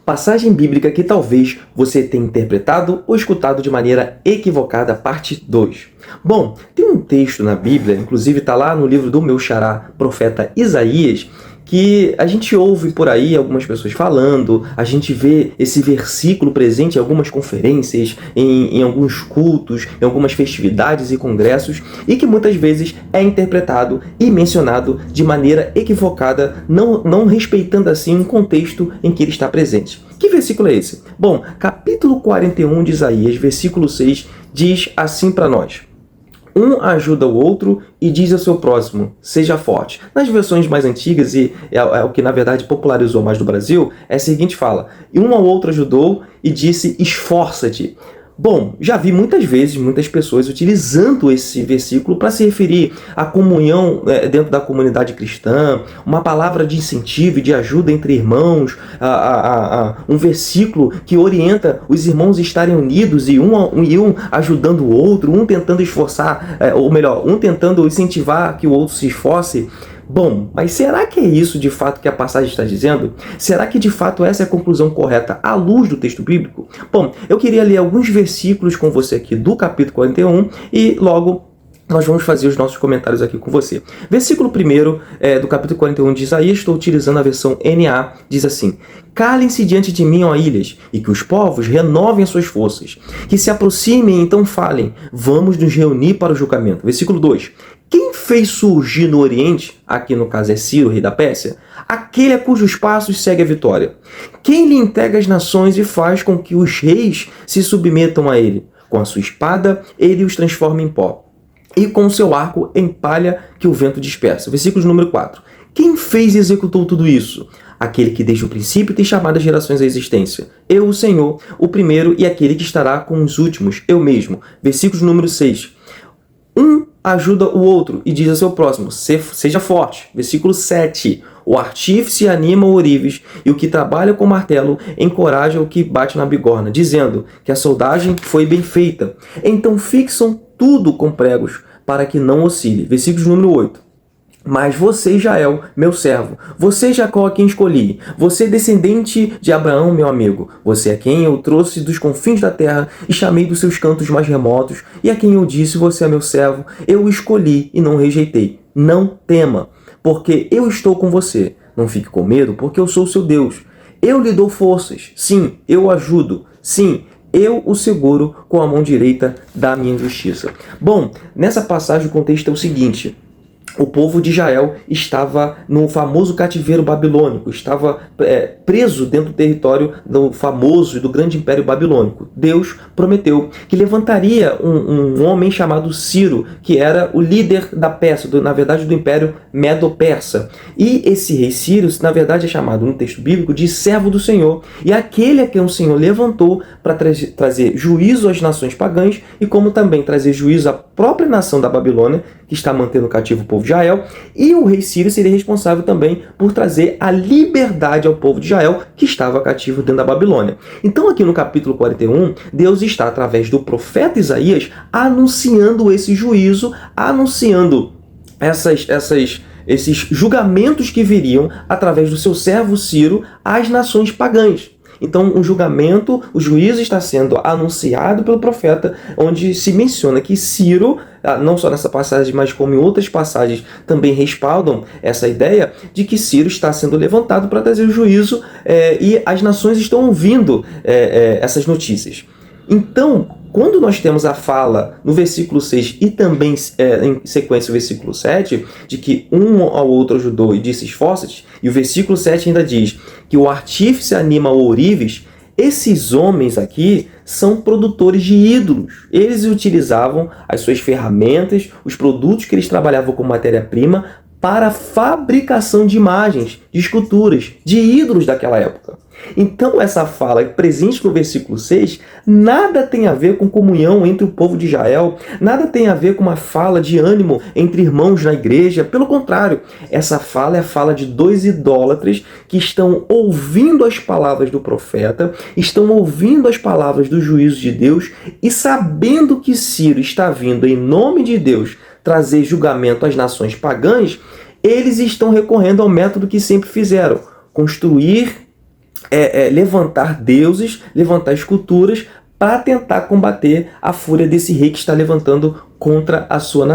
Passagem bíblica que talvez você tenha interpretado ou escutado de maneira equivocada, parte 2. Bom, tem um texto na Bíblia, inclusive está lá no livro do meu xará, profeta Isaías, que a gente ouve por aí algumas pessoas falando, a gente vê esse versículo presente em algumas conferências, em alguns cultos, em algumas festividades e congressos, e que muitas vezes é interpretado e mencionado de maneira equivocada, não respeitando assim um contexto em que ele está presente. Que versículo é esse? Bom, capítulo 41 de Isaías, versículo 6, diz assim para nós: um ajuda o outro e diz ao seu próximo, seja forte. Nas versões mais antigas, e é o que na verdade popularizou mais do Brasil, é a seguinte fala: e um ao outro ajudou e disse, esforça-te. Bom, já vi muitas vezes, muitas pessoas utilizando esse versículo para se referir à comunhão dentro da comunidade cristã, uma palavra de incentivo e de ajuda entre irmãos, um versículo que orienta os irmãos a estarem unidos e um ajudando o outro, um tentando esforçar, ou melhor, um tentando incentivar que o outro se esforce. Bom, mas será que é isso de fato que a passagem está dizendo? Será que de fato essa é a conclusão correta à luz do texto bíblico? Bom, eu queria ler alguns versículos com você aqui do capítulo 41 e logo nós vamos fazer os nossos comentários aqui com você. Versículo 1 do capítulo 41 de Isaías, estou utilizando a versão NA, diz assim: calem-se diante de mim, ó ilhas, e que os povos renovem as suas forças. Que se aproximem e então falem, vamos nos reunir para o julgamento. Versículo 2: quem fez surgir no Oriente, aqui no caso é Ciro, rei da Pérsia, aquele a cujos passos segue a vitória. Quem lhe integra as nações e faz com que os reis se submetam a ele. Com a sua espada, ele os transforma em pó, e com o seu arco em palha que o vento dispersa. Versículo número 4. Quem fez e executou tudo isso? Aquele que desde o princípio tem chamado as gerações à existência. Eu, o Senhor, o primeiro e aquele que estará com os últimos, eu mesmo. Versículo número 6. Um ajuda o outro e diz ao seu próximo, seja forte. Versículo 7. O artífice anima o ourives e o que trabalha com martelo encoraja o que bate na bigorna, dizendo que a soldagem foi bem feita. Então fixam tudo com pregos para que não oscile. Versículo número 8. Mas você, Israel, meu servo, você, Jacó, a quem escolhi, você, descendente de Abraão, meu amigo, você a quem eu trouxe dos confins da terra e chamei dos seus cantos mais remotos, e a quem eu disse, você é meu servo, eu o escolhi e não rejeitei. Não tema, porque eu estou com você. Não fique com medo, porque eu sou o seu Deus. Eu lhe dou forças. Sim, eu o ajudo. Sim, eu o seguro com a mão direita da minha justiça. Bom, nessa passagem o contexto é o seguinte: o povo de Israel estava no famoso cativeiro babilônico, estava preso dentro do território do famoso e do grande império babilônico. Deus prometeu que levantaria um homem chamado Ciro, que era o líder da Pérsia, na verdade do império Medo-Persa. E esse rei Ciro, na verdade, é chamado no texto bíblico de servo do Senhor. E aquele a quem o Senhor levantou para trazer juízo às nações pagãs e como também trazer juízo à própria nação da Babilônia, que está mantendo cativo o povo de Israel, e o rei Ciro seria responsável também por trazer a liberdade ao povo de Israel, que estava cativo dentro da Babilônia. Então aqui no capítulo 41, Deus está, através do profeta Isaías, anunciando esse juízo, anunciando esses julgamentos que viriam através do seu servo Ciro às nações pagãs. Então, um julgamento, o juízo está sendo anunciado pelo profeta, onde se menciona que Ciro, não só nessa passagem, mas como em outras passagens, também respaldam essa ideia de que Ciro está sendo levantado para trazer o juízo e as nações estão ouvindo essas notícias. Então, quando nós temos a fala no versículo 6 e também em sequência o versículo 7, de que um ao outro ajudou e disse esforça-te, e o versículo 7 ainda diz que o artífice anima o ourives, esses homens aqui são produtores de ídolos. Eles utilizavam as suas ferramentas, os produtos que eles trabalhavam com matéria-prima para a fabricação de imagens, de esculturas, de ídolos daquela época. Então essa fala presente no versículo 6 nada tem a ver com comunhão entre o povo de Israel, nada tem a ver com uma fala de ânimo entre irmãos na igreja. Pelo contrário, essa fala é a fala de dois idólatras que estão ouvindo as palavras do profeta, estão ouvindo as palavras do juízo de Deus e sabendo que Ciro está vindo em nome de Deus trazer julgamento às nações pagãs, eles estão recorrendo ao método que sempre fizeram: construir levantar deuses, levantar esculturas para tentar combater a fúria desse rei que está levantando contra a sua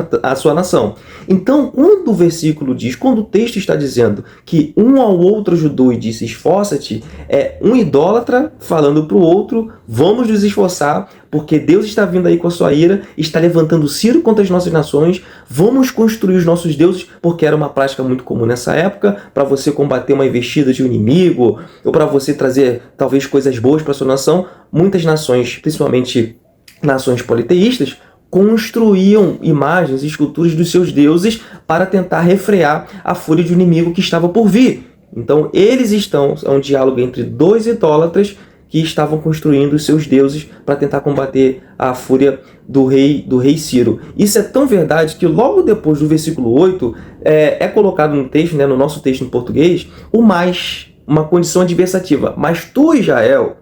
nação. Então, quando o versículo diz, quando o texto está dizendo que um ao outro ajudou e disse esforça-te, é um idólatra falando para o outro, vamos nos esforçar, porque Deus está vindo aí com a sua ira, está levantando Ciro contra as nossas nações, vamos construir os nossos deuses, porque era uma prática muito comum nessa época, para você combater uma investida de um inimigo, ou para você trazer talvez coisas boas para a sua nação. Muitas nações, principalmente nações politeístas, construíam imagens e esculturas dos seus deuses para tentar refrear a fúria de um inimigo que estava por vir. Então é um diálogo entre dois idólatras que estavam construindo os seus deuses para tentar combater a fúria do rei Ciro. Isso é tão verdade que logo depois do versículo 8 é colocado no texto, né, no nosso texto em português, o mais, uma condição adversativa. Mas tu, Israel,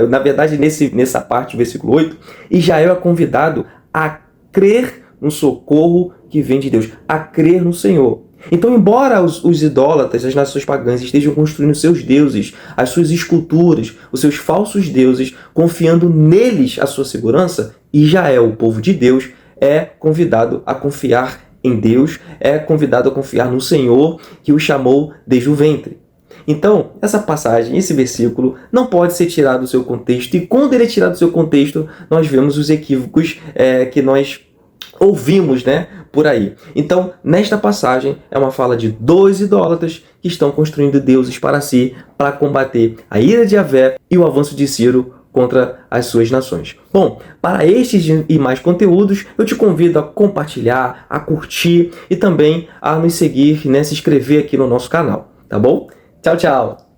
na verdade, nessa parte do versículo 8, Israel é convidado a crer no socorro que vem de Deus, a crer no Senhor. Então, embora os idólatras, as nações pagãs, estejam construindo seus deuses, as suas esculturas, os seus falsos deuses, confiando neles a sua segurança, Israel, o povo de Deus, é convidado a confiar em Deus, é convidado a confiar no Senhor que o chamou desde o ventre. Então, essa passagem, esse versículo, não pode ser tirado do seu contexto, e quando ele é tirado do seu contexto, nós vemos os equívocos que nós ouvimos, né, por aí. Então, nesta passagem, é uma fala de dois idólatras que estão construindo deuses para si, para combater a ira de Yahvé e o avanço de Ciro contra as suas nações. Bom, para estes e mais conteúdos, eu te convido a compartilhar, a curtir e também a nos seguir, né, se inscrever aqui no nosso canal, tá bom? Tchau, tchau!